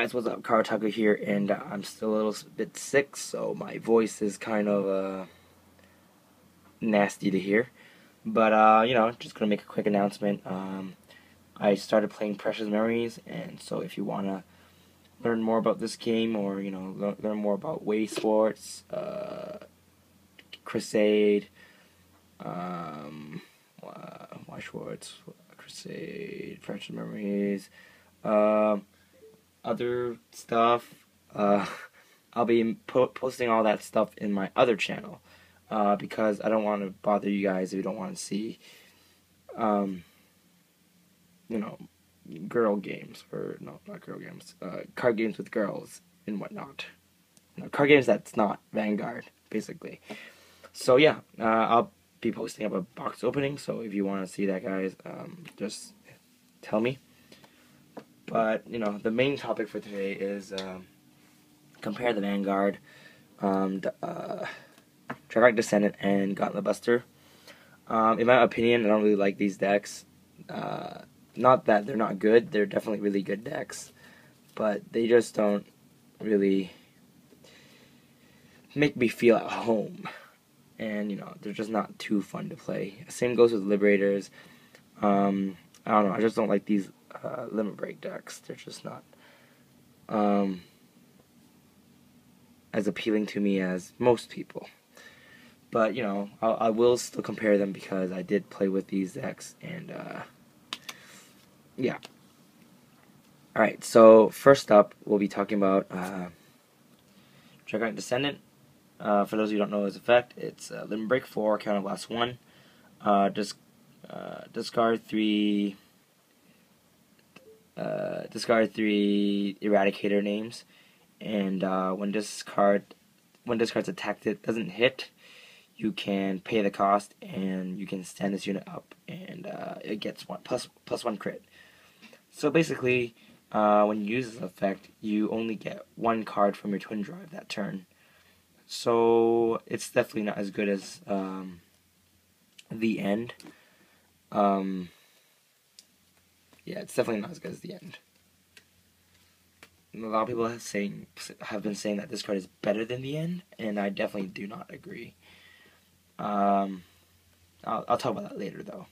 guys, what's up? Karataku here, and I'm still a little bit sick, so my voice is kind of nasty to hear. But just gonna make a quick announcement. I started playing Precious Memories, and so if you wanna learn more about this game, or learn more about Wii Sports, Crusade, Wii Sports, Crusade, Precious Memories, other stuff. I'll be posting all that stuff in my other channel because I don't want to bother you guys if you don't want to see, girl games, or no, not girl games, card games with girls and whatnot. Card games that's not Vanguard, basically. So yeah, I'll be posting up a box opening. So if you want to see that, guys, just tell me. But, the main topic for today is compare the Vanguard, Dragonic Descendant, and Gauntlet Buster. In my opinion, I don't really like these decks. Not that they're not good, they're definitely really good decks, but they just don't really make me feel at home. And, they're just not too fun to play. Same goes with Liberators. I don't know, I just don't like these limit break decks. They're just not as appealing to me as most people. But I will still compare them because I did play with these decks, and yeah. Alright, so first up we'll be talking about Dragonic Descendant. For those of you who don't know his effect, it's limit break 4, counterblast 1, discard 3 Eradicator names, and when this card's attacked, it doesn't hit, you can pay the cost and you can stand this unit up, and it gets plus one crit. So basically, when you use this effect, you only get one card from your twin drive that turn. So it's definitely not as good as the end. Yeah, it's definitely not as good as the end. A lot of people have been saying that this card is better than the end, and I definitely do not agree. I'll talk about that later, though.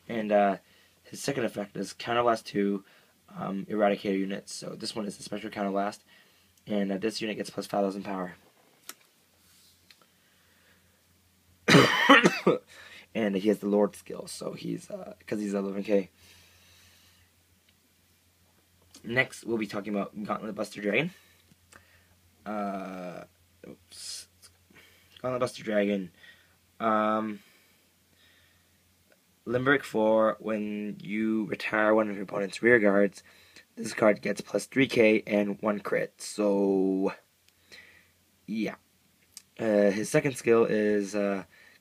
And his second effect is Counterblast 2 Eradicator units. So this one is a special Counterblast, and this unit gets plus 5,000 power. And he has the Lord skill, so he's because he's 11k. Next, we'll be talking about Gauntlet Buster Dragon. Gauntlet Buster Dragon. Limerick 4, when you retire one of your opponent's rear guards, this card gets plus 3k and 1 crit. So, yeah. His second skill is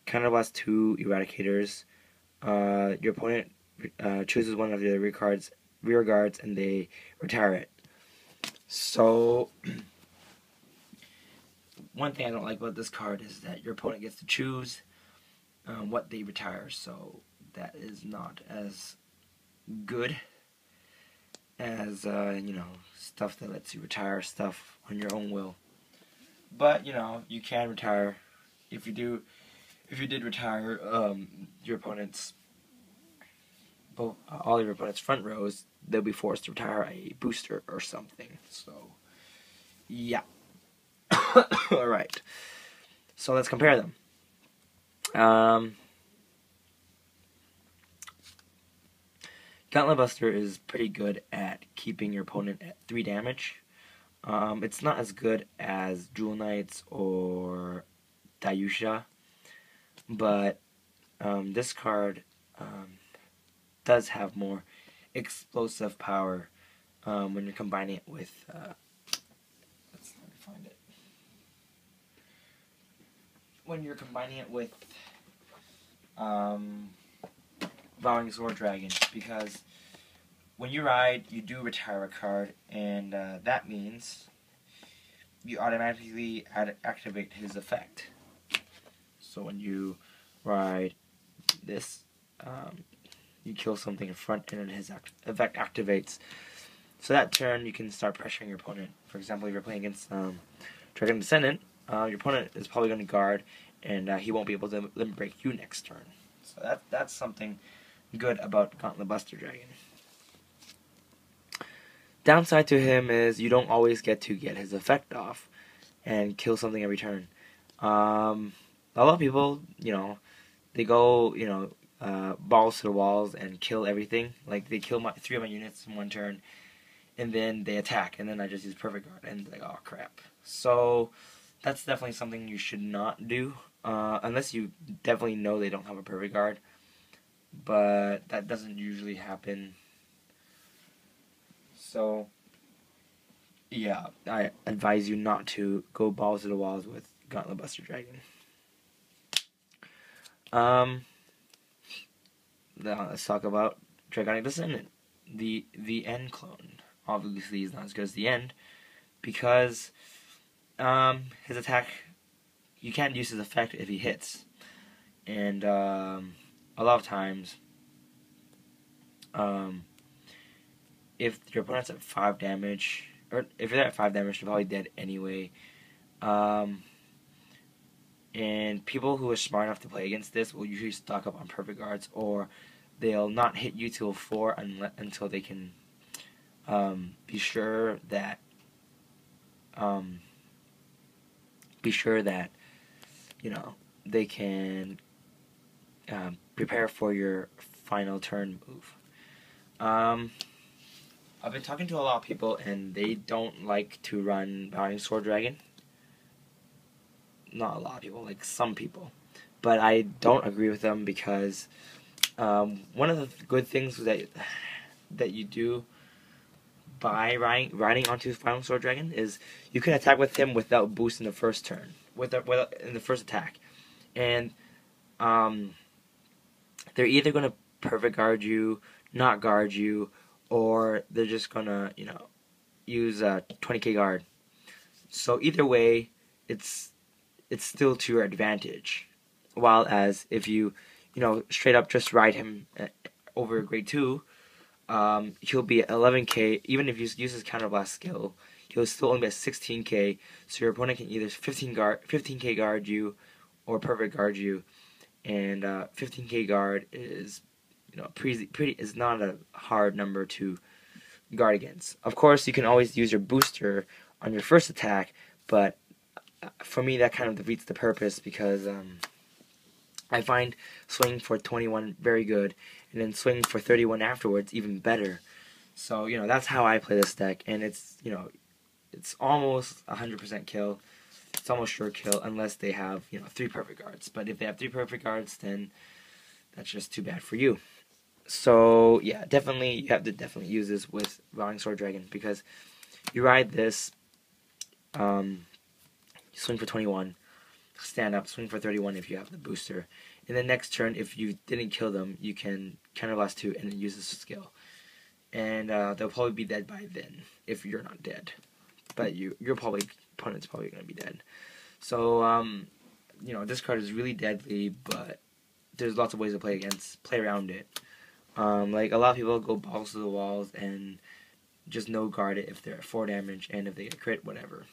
Counterblast 2 Eradicators. Your opponent chooses one of the rear guards, and they retire it. So, one thing I don't like about this card is that your opponent gets to choose what they retire, so that is not as good as stuff that lets you retire stuff on your own will. But you can retire if you did retire your opponent's all your opponent's front rows, they'll be forced to retire a booster or something. So, yeah. Alright. So let's compare them. Gauntlet Buster is pretty good at keeping your opponent at 3 damage. It's not as good as Jewel Knights or Dayusha, but this card does have more explosive power when you're combining it with let's let me find it. When you're combining it with Vowing Sword Dragon, because when you ride, you do retire a card, and that means you automatically activate his effect. So when you ride this, you kill something in front, and his effect activates. So that turn, you can start pressuring your opponent. For example, if you're playing against Dragonic Descendant, your opponent is probably going to guard, and he won't be able to limit break you next turn. So that's something good about Gauntlet Buster Dragon. Downside to him is you don't always get to get his effect off and kill something every turn. A lot of people, they go, balls to the walls and kill everything. Like, they kill 3 of my units in one turn, and then they attack, and then I just use Perfect Guard, and like, oh crap. So that's definitely something you should not do, unless you definitely know they don't have a Perfect Guard, but that doesn't usually happen. So yeah, I advise you not to go balls to the walls with Gauntlet Buster Dragon. Now let's talk about Dragonic Descendant, the end clone. Obviously, he's not as good as the end because his attack, you can't use his effect if he hits, and a lot of times, if your opponent's at 5 damage, or if you're at 5 damage, you're probably dead anyway. And people who are smart enough to play against this will usually stock up on Perfect Guards, or they'll not hit you till 4 until they can be sure that they can prepare for your final turn move. I've been talking to a lot of people, and they don't like to run Bounding Sword Dragon. Not a lot of people, like some people. But I don't agree with them because one of the good things that you do by riding onto Final Sword Dragon is you can attack with him without boost in the first turn, in the first attack. And they're either going to Perfect Guard you, not guard you, or they're just gonna, use a 20k guard. So either way, it's still to your advantage. While as if you, straight up just ride him over grade 2, he'll be at 11k. Even if you use his counterblast skill, he'll still only be at 16k. So your opponent can either 15k guard you, or perfect guard you. And 15k guard is, pretty is not a hard number to guard against. Of course, you can always use your booster on your first attack, but for me that kind of defeats the purpose because I find swing for 21 very good, and then swing for 31 afterwards even better. So that's how I play this deck, and it's it's almost 100% kill. It's almost sure kill unless they have 3 perfect guards. But if they have 3 perfect guards, then that's just too bad for you. So yeah, definitely you have to definitely use this with Bounding Sword Dragon because you ride this, you swing for 21, stand up, swing for 31 if you have the booster. And then next turn, if you didn't kill them, you can counterblast 2 and then use this skill. And they'll probably be dead by then if you're not dead. But opponent's probably gonna be dead. So this card is really deadly, but there's lots of ways to play around it. Like a lot of people go balls to the walls and just no guard it if they're at 4 damage, and if they get a crit, whatever.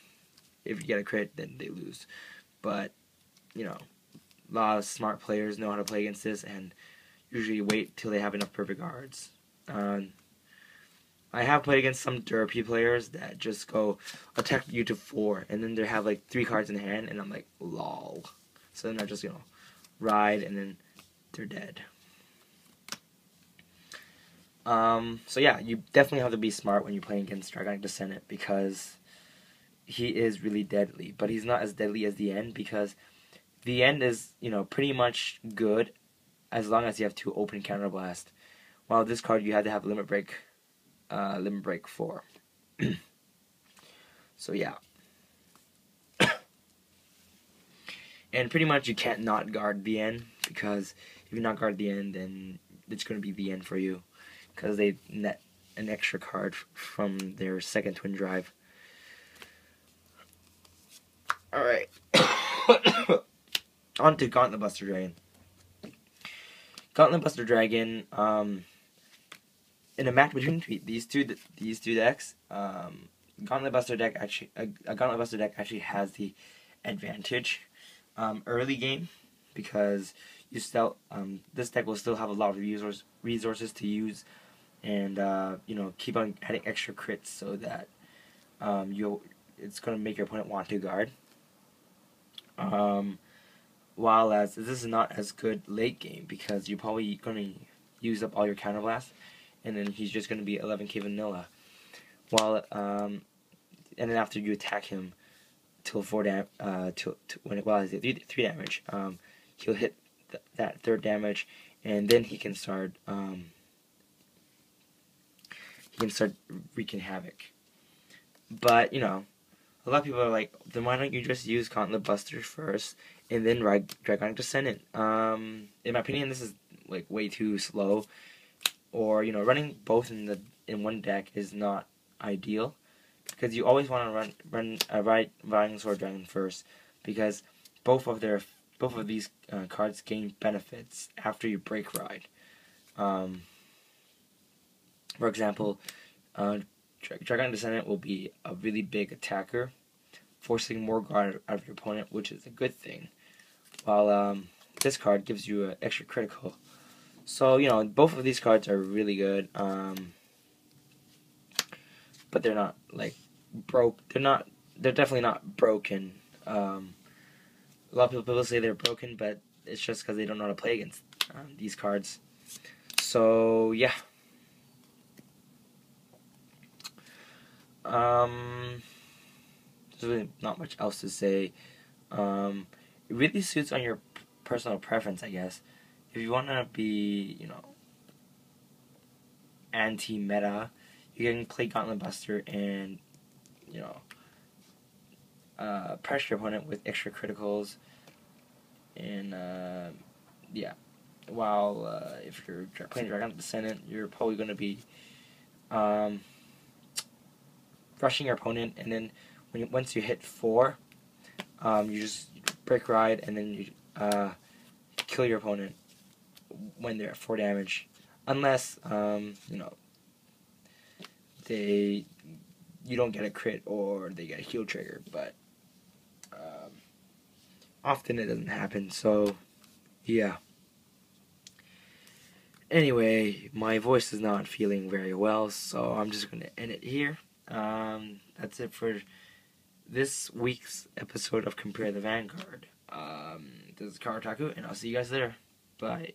If you get a crit, then they lose. But a lot of smart players know how to play against this and usually wait till they have enough perfect guards. I have played against some derpy players that just go attack you to 4, and then they have like 3 cards in hand, and I'm like, lol. So then I just ride, and then they're dead. So yeah, you definitely have to be smart when you're playing against Dragonic Descendant because he is really deadly, but he's not as deadly as the end because the end is, pretty much good as long as you have 2 open counterblast. While this card you had to have limit break 4. So yeah. And pretty much you can't not guard the end because if you not guard the end, then it's going to be the end for you because they net an extra card from their second twin drive. Alright. On to Gauntlet Buster Dragon. Gauntlet Buster Dragon in a match between these two decks, Gauntlet Buster deck a Gauntlet Buster deck actually has the advantage early game, because you still this deck will still have a lot of resources to use, and you know, keep on adding extra crits so that it's gonna make your opponent want to guard. While as this is not as good late game, because you're probably gonna use up all your counterblast, and then he's just gonna be 11k vanilla. While and then after you attack him till 4 he's at 3 damage, he'll hit that 3rd damage, and then he can start wreaking havoc. But you know, a lot of people are like, then why don't you just use Gauntlet Buster first and then Dragonic Descendant? In my opinion, this is like way too slow. Or, you know, running both in one deck is not ideal, because you always want to run Riding Sword Dragon first, because both of these cards gain benefits after you break Ride. For example, Dragonic Descendant will be a really big attacker, forcing more guard out of your opponent, which is a good thing. While this card gives you an extra critical. So, you know, both of these cards are really good, but they're not like they're definitely not broken. A lot of people say they're broken, but it's just because they don't know how to play against these cards. So yeah. There's really not much else to say. It really suits on your personal preference, I guess. If you want to be, you know, anti-meta, you can play Gauntlet Buster and, you know, pressure your opponent with extra criticals. And, yeah. While, if you're playing Dragonic Descendant, you're probably going to be, rushing your opponent, and then once you hit 4, you just break Ride, and then you kill your opponent when they're at 4 damage, unless you know, you don't get a crit or they get a heal trigger, but often it doesn't happen. So yeah. Anyway, my voice is not feeling very well, so I'm just going to end it here. That's it for this week's episode of Compare the Vanguard. This is Karataku, and I'll see you guys later. Bye.